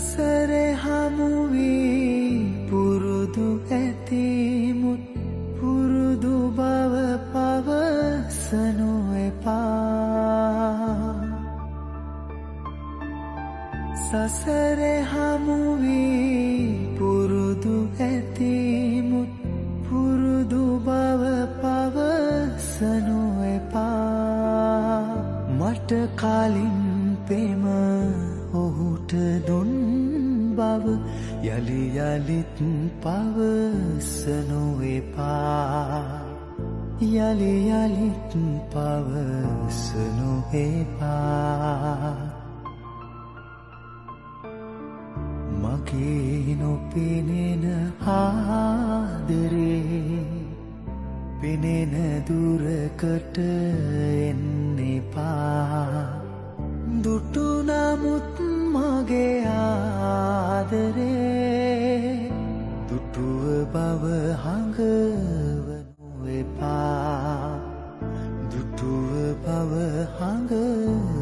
සසරේ හමුවී පුරුදු ඇතිමුත් පුරුදු බව පවසනු එපා. සසරේ හමුවී පුරුදු ඇතිමුත් පුරුදු බව පවසනු එපා. මට කලින් පෙම ඔහුට දුන් බව යලි යලිත් පවසනු එපා. යලි යලිත් පවසනු එපා. මගේ නොපෙනෙන ආදරේ පෙනෙන දුරකට එන්න එපා. දුටු නමුත් මගේ ආදරේ දුටුව බව හඟවනු එපා. දුටුව බව හඟවනු